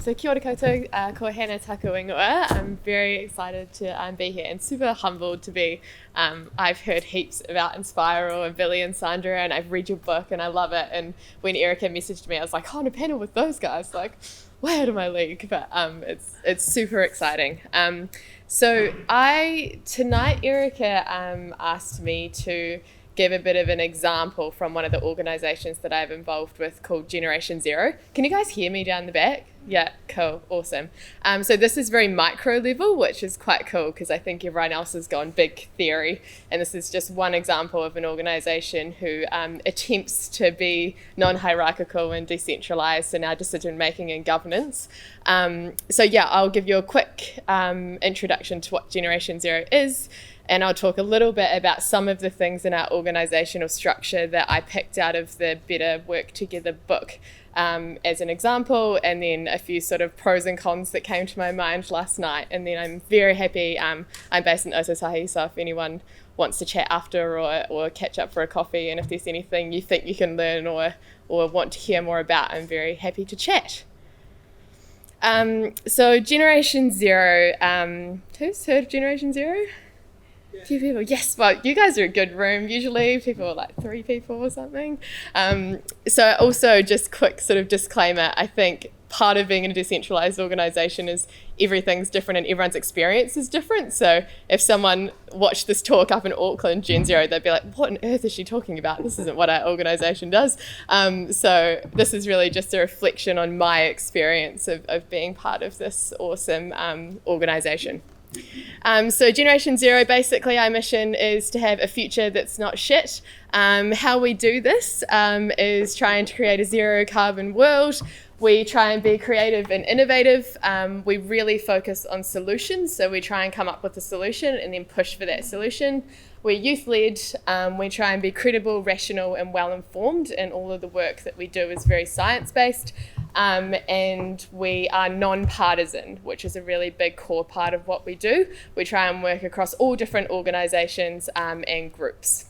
So kia ora koutou, ko Hannah taku ingoa. I'm very excited to be here and super humbled to be. I've heard heaps about Inspiral and Billy and Sandra, and I've read your book and I love it. And when Erica messaged me, I was like, on a panel with those guys, like way out of my league. But it's super exciting. So tonight Erica asked me to give a bit of an example from one of the organisations that I've involved with called Generation Zero. Can you guys hear me down the back? Yeah, cool, awesome. So this is very micro level, which is quite cool because I think everyone else has gone big theory, and this is just one example of an organisation who attempts to be non-hierarchical and decentralised in our decision making and governance. So yeah, I'll give you a quick introduction to what Generation Zero is, and I'll talk a little bit about some of the things in our organisational structure that I picked out of the Better Work Together book as an example, and then a few sort of pros and cons that came to my mind last night. And then I'm very happy, I'm based in Osasahi, so if anyone wants to chat after or catch up for a coffee, and if there's anything you think you can learn or want to hear more about, I'm very happy to chat. So Generation Zero, who's heard of Generation Zero? A few people, yes. Well, you guys are a good room. Usually people are like 3 people or something. So also just quick sort of disclaimer, I think part of being in a decentralized organization is everything's different and everyone's experience is different. So if someone watched this talk up in Auckland, Gen Zero, they'd be like, what on earth is she talking about? This isn't what our organization does. So this is really just a reflection on my experience of being part of this awesome organization. So Generation Zero, basically our mission is to have a future that's not shit. How we do this is trying to create a zero carbon world. We try and be creative and innovative. We really focus on solutions, so we try and come up with a solution and then push for that solution. We're youth-led. We try and be credible, rational and well-informed, and all of the work that we do is very science-based. And we are non-partisan, which is a really big core part of what we do. We try and work across all different organisations and groups.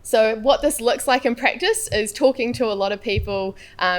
So what this looks like in practice is talking to a lot of people,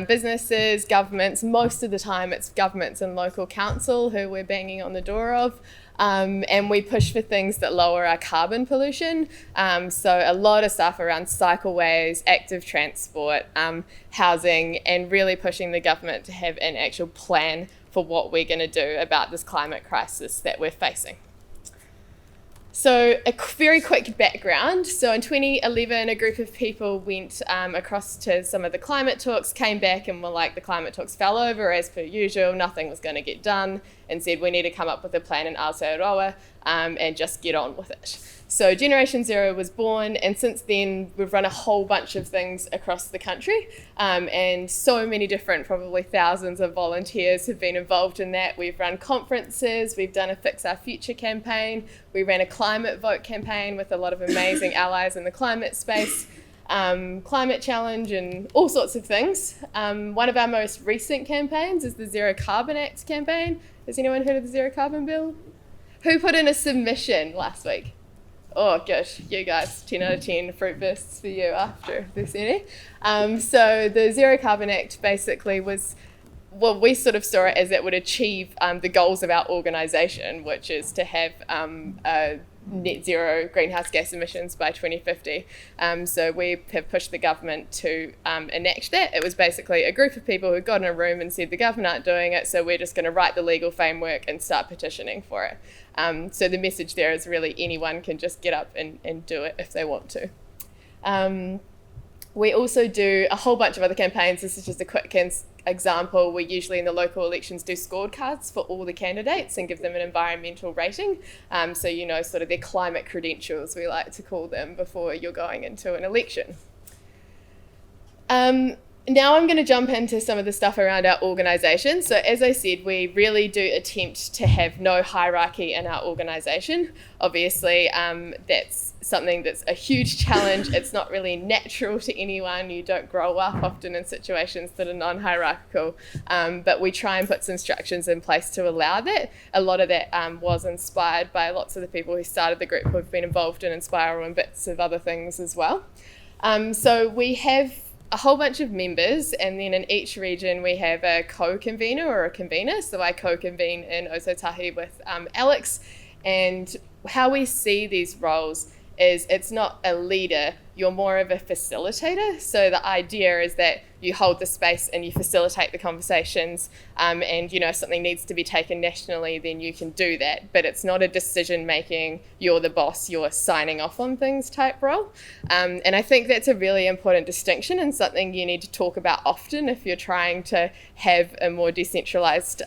businesses, governments. Most of the time it's governments and local council who we're banging on the door of. And we push for things that lower our carbon pollution. So a lot of stuff around cycleways, active transport, housing, and really pushing the government to have an actual plan for what we're going to do about this climate crisis that we're facing. So a very quick background. So in 2011, a group of people went across to some of the climate talks, came back and were like, the climate talks fell over as per usual, nothing was going to get done, and said we need to come up with a plan in Aotearoa and just get on with it. So Generation Zero was born, and since then we've run a whole bunch of things across the country, and so many different, probably thousands of volunteers have been involved in that. We've run conferences, we've done a Fix Our Future campaign, we ran a climate vote campaign with a lot of amazing allies in the climate space, climate challenge and all sorts of things. One of our most recent campaigns is the Zero Carbon Act campaign. Has anyone heard of the Zero Carbon Bill? Who put in a submission last week? Oh, gosh, you guys, 10 out of 10 fruit bursts for you after, if there's any. So the Zero Carbon Act basically was, well, we sort of saw it as it would achieve the goals of our organisation, which is to have net zero greenhouse gas emissions by 2050. So we have pushed the government to enact that. It was basically a group of people who got in a room and said the government aren't doing it, so we're just going to write the legal framework and start petitioning for it. So the message there is really anyone can just get up and do it if they want to. We also do a whole bunch of other campaigns. This is just a quick example. We usually in the local elections do scorecards for all the candidates and give them an environmental rating. So you know sort of their climate credentials, we like to call them, before you're going into an election. Now I'm going to jump into some of the stuff around our organisation. So as I said, we really do attempt to have no hierarchy in our organisation. Obviously, that's something that's a huge challenge. It's not really natural to anyone. You don't grow up often in situations that are non-hierarchical, but we try and put some structures in place to allow that. A lot of that was inspired by lots of the people who started the group who've been involved in Inspiral and bits of other things as well. So we have a whole bunch of members, and then in each region we have a co-convener or a convener. So I co-convene in Osotahi with Alex, and how we see these roles is it's not a leader, you're more of a facilitator. So the idea is that you hold the space and you facilitate the conversations, and you know, if something needs to be taken nationally, then you can do that. But it's not a decision making, you're the boss, you're signing off on things type role. And I think that's a really important distinction and something you need to talk about often if you're trying to have a more decentralized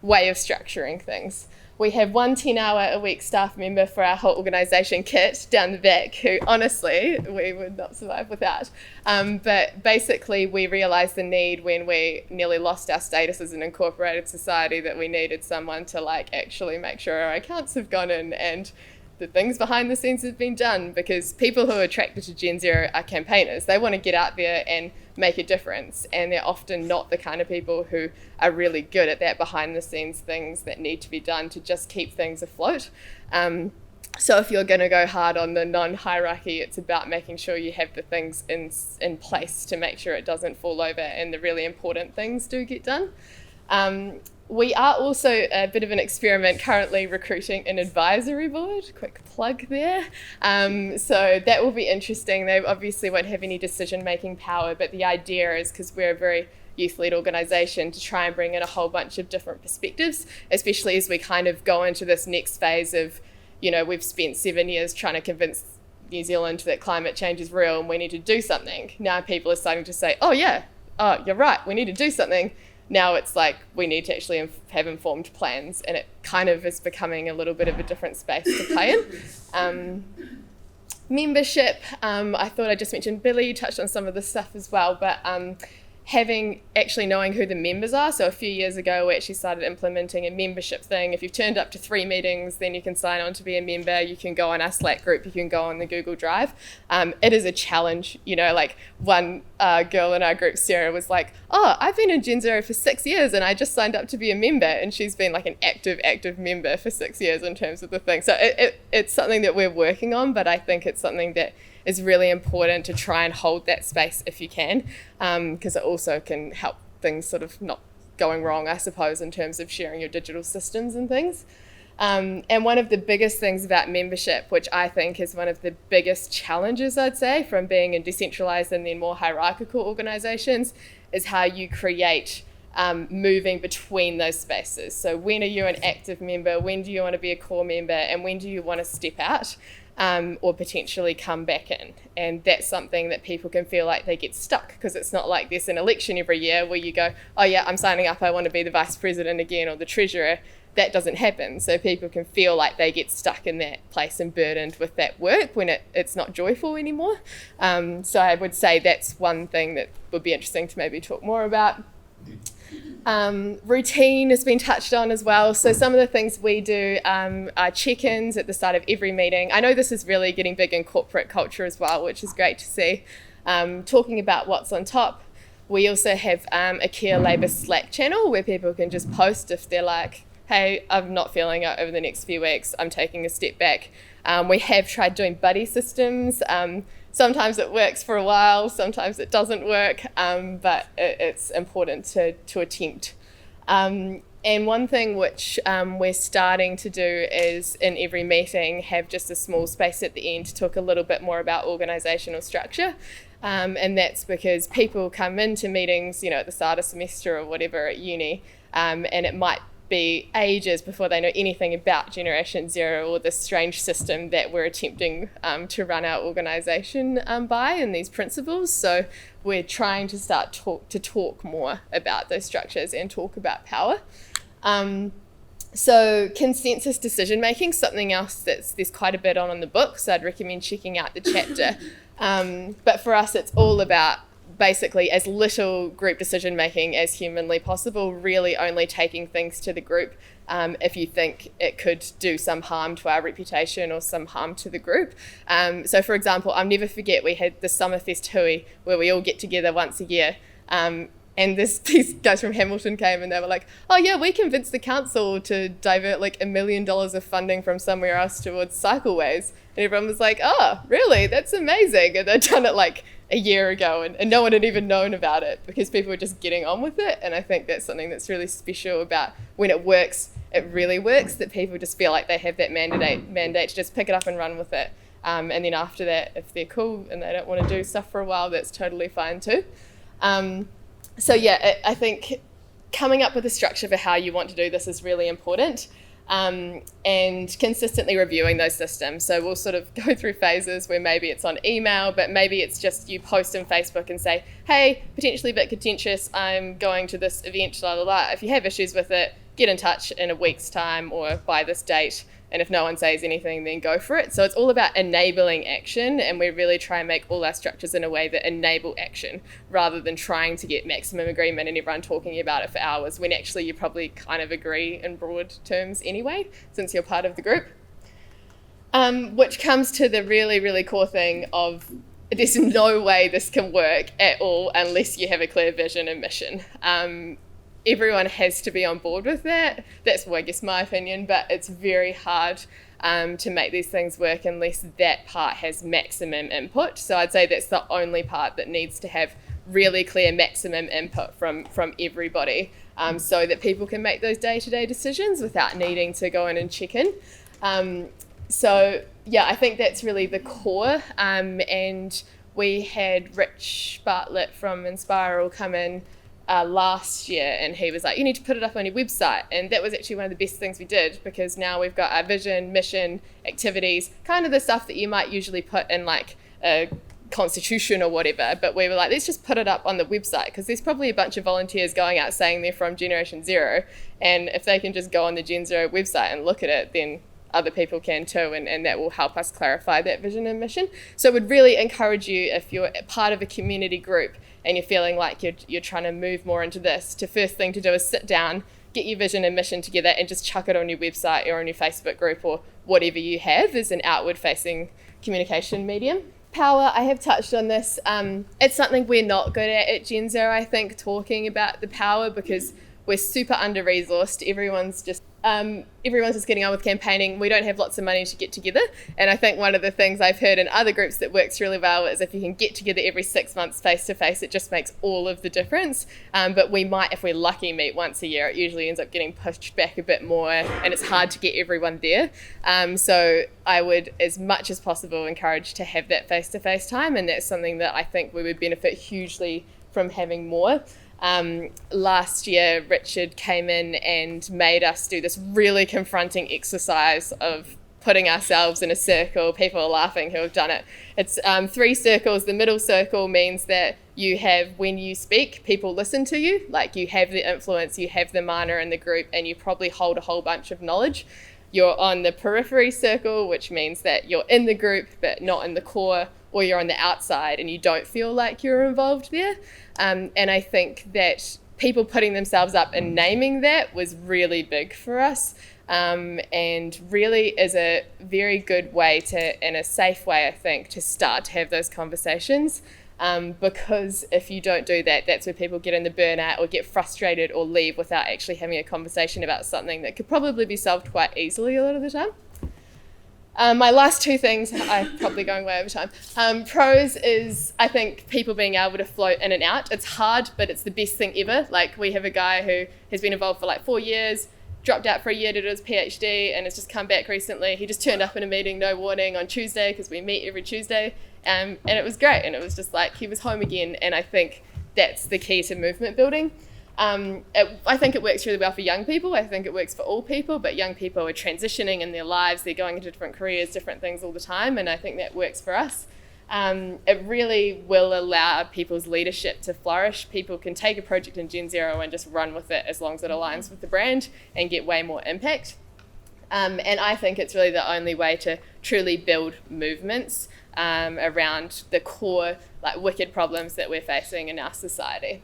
way of structuring things. We have one 10-hour-a-week staff member for our whole organisation, Kit, down the back, who honestly we would not survive without. But basically we realised the need when we nearly lost our status as an incorporated society that we needed someone to like actually make sure our accounts have gone in and the things behind the scenes have been done, because people who are attracted to Gen Zero are campaigners. They want to get out there and make a difference, and they're often not the kind of people who are really good at that behind the scenes things that need to be done to just keep things afloat. So if you're going to go hard on the non-hierarchy, it's about making sure you have the things in place to make sure it doesn't fall over and the really important things do get done. We are also a bit of an experiment currently recruiting an advisory board, quick plug there. So that will be interesting. They obviously won't have any decision-making power, but the idea is, because we're a very youth-led organisation, to try and bring in a whole bunch of different perspectives, especially as we kind of go into this next phase of, you know, we've spent 7 years trying to convince New Zealand that climate change is real and we need to do something. Now people are starting to say, oh yeah, oh, you're right, we need to do something. Now it's like we need to actually have informed plans, and it kind of is becoming a little bit of a different space to play in. Membership, I thought I just mentioned Billy, you touched on some of this stuff as well, but knowing who the members are. So a few years ago we actually started implementing a membership thing. If you've turned up to 3 meetings, then you can sign on to be a member. You can go on our Slack group, you can go on the Google Drive. It is a challenge, you know, like one girl in our group, Sarah, was like, oh, I've been in Gen Zero for 6 years and I just signed up to be a member, and she's been like an active member for 6 years in terms of the thing. So it's something that we're working on, but I think it's something that is really important to try and hold that space if you can, because it also can help things sort of not going wrong, I suppose, in terms of sharing your digital systems and things. And one of the biggest things about membership, which I think is one of the biggest challenges, I'd say, from being in decentralized and then more hierarchical organizations, is how you create moving between those spaces. So when are you an active member? When do you want to be a core member? And when do you want to step out? Or potentially come back in. And that's something that people can feel like they get stuck, because it's not like there's an election every year where you go, oh yeah, I'm signing up, I want to be the vice president again or the treasurer. That doesn't happen. So people can feel like they get stuck in that place and burdened with that work when it's not joyful anymore. So I would say that's one thing that would be interesting to maybe talk more about. Routine has been touched on as well. So some of the things we do are check-ins at the start of every meeting. I know this is really getting big in corporate culture as well, which is great to see. Talking about what's on top. We also have a Care Labour Slack channel where people can just post if they're like, hey, I'm not feeling it over the next few weeks, I'm taking a step back. We have tried doing buddy systems. Sometimes it works for a while, sometimes it doesn't work, but it's important to attempt. And one thing which we're starting to do is in every meeting have just a small space at the end to talk a little bit more about organisational structure. And that's because people come into meetings, you know, at the start of semester or whatever at uni, and it might be ages before they know anything about Generation Zero or this strange system that we're attempting to run our organisation by and these principles. So we're trying to start to talk more about those structures and talk about power. So consensus decision making, something else there's quite a bit on in the book, so I'd recommend checking out the chapter. But for us, it's all about basically as little group decision making as humanly possible, really only taking things to the group if you think it could do some harm to our reputation or some harm to the group. So for example, I'll never forget we had the Summerfest Hui where we all get together once a year. And these guys from Hamilton came and they were like, oh yeah, we convinced the council to divert like $1 million of funding from somewhere else towards cycleways. And everyone was like, oh, really? That's amazing. And they'd done it like a year ago, and no one had even known about it because people were just getting on with it. And I think that's something that's really special about when it works, it really works, that people just feel like they have that mandate to just pick it up and run with it. And then after that, if they're cool and they don't want to do stuff for a while, that's totally fine too. So yeah, I think coming up with a structure for how you want to do this is really important. And consistently reviewing those systems. So we'll sort of go through phases where maybe it's on email, but maybe it's just you post on Facebook and say, hey, potentially a bit contentious, I'm going to this event, blah, blah, blah. If you have issues with it, get in touch in a week's time or by this date. And if no one says anything, then go for it. So it's all about enabling action, and we really try and make all our structures in a way that enable action rather than trying to get maximum agreement and everyone talking about it for hours when actually you probably kind of agree in broad terms anyway, since you're part of the group. Which comes to the really, really core thing of there's no way this can work at all unless you have a clear vision and mission. Everyone has to be on board with that. That's, well, I guess, my opinion, but it's very hard to make these things work unless that part has maximum input. So I'd say that's the only part that needs to have really clear maximum input from everybody, so that people can make those day-to-day decisions without needing to go in and check in. So yeah, I think that's really the core. And we had Rich Bartlett from Inspiral come in last year, and he was like, you need to put it up on your website. And that was actually one of the best things we did, because now we've got our vision, mission, activities, kind of the stuff that you might usually put in like a constitution or whatever, but we were like, let's just put it up on the website, because there's probably a bunch of volunteers going out saying they're from Generation Zero, and if they can just go on the Gen Zero website and look at it, then other people can too, and that will help us clarify that vision and mission. So I would really encourage you, if you're part of a community group and you're feeling like you're trying to move more into this, to first thing to do is sit down, get your vision and mission together, and just chuck it on your website or on your Facebook group or whatever you have as an outward facing communication medium. Power, I have touched on this. It's something we're not good at Gen Zero, I think, talking about the power, because we're super under-resourced. Everyone's just getting on with campaigning. We don't have lots of money to get together. And I think one of the things I've heard in other groups that works really well is if you can get together every 6 months face-to-face, it just makes all of the difference. But we might, if we're lucky, meet once a year. It usually ends up getting pushed back a bit more, and it's hard to get everyone there. So I would, as much as possible, encourage to have that face-to-face time, and that's something that I think we would benefit hugely from having more. Last year, Richard came in and made us do this really confronting exercise of putting ourselves in a circle. People are laughing who have done it. It's 3 circles. The middle circle means that you have, when you speak, people listen to you. Like, you have the influence, you have the mana in the group, and you probably hold a whole bunch of knowledge. You're on the periphery circle, which means that you're in the group but not in the core, or you're on the outside and you don't feel like you're involved there. And I think that people putting themselves up and naming that was really big for us, and really is a very good way to, in a safe way, I think, to start to have those conversations. Because if you don't do that, that's where people get in the burnout or get frustrated or leave without actually having a conversation about something that could probably be solved quite easily a lot of the time. My last 2 things, I'm probably going way over time. Pros is, I think, people being able to float in and out. It's hard, but it's the best thing ever. Like, we have a guy who has been involved for like 4 years, dropped out for a year to do his PhD, and has just come back recently. He just turned up in a meeting, no warning, on Tuesday, because we meet every Tuesday, and it was great. And it was just like he was home again, and I think that's the key to movement building. I think it works really well for young people. I think it works for all people, but young people are transitioning in their lives. They're going into different careers, different things all the time, and I think that works for us. It really will allow people's leadership to flourish. People can take a project in Gen Zero and just run with it as long as it aligns with the brand and get way more impact. And I think it's really the only way to truly build movements around the core, like, wicked problems that we're facing in our society.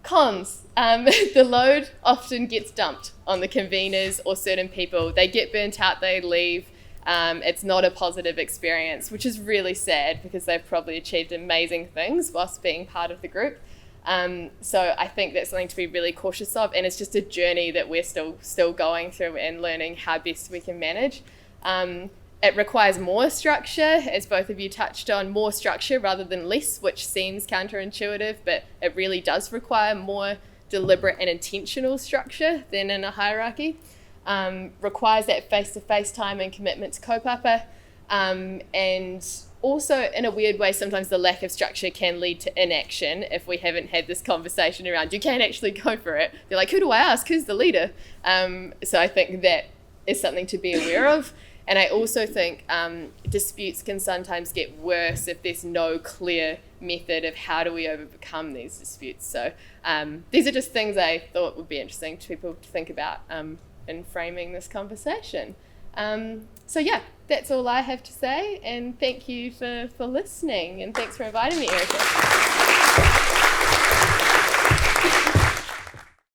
Cons. The load often gets dumped on the conveners or certain people. They get burnt out, they leave. It's not a positive experience, which is really sad, because they've probably achieved amazing things whilst being part of the group. So I think that's something to be really cautious of, and it's just a journey that we're still going through and learning how best we can manage. It requires more structure, as both of you touched on, more structure rather than less, which seems counterintuitive, but it really does require more deliberate and intentional structure than in a hierarchy. Requires that face-to-face time and commitment to kaupapa. And also, in a weird way, sometimes the lack of structure can lead to inaction if we haven't had this conversation around, you can't actually go for it. They're like, who do I ask? Who's the leader? So I think that is something to be aware of. And I also think disputes can sometimes get worse if there's no clear method of how do we overcome these disputes. So these are just things I thought would be interesting to people to think about in framing this conversation. So yeah, that's all I have to say. And thank you for listening. And thanks for inviting me, Erica.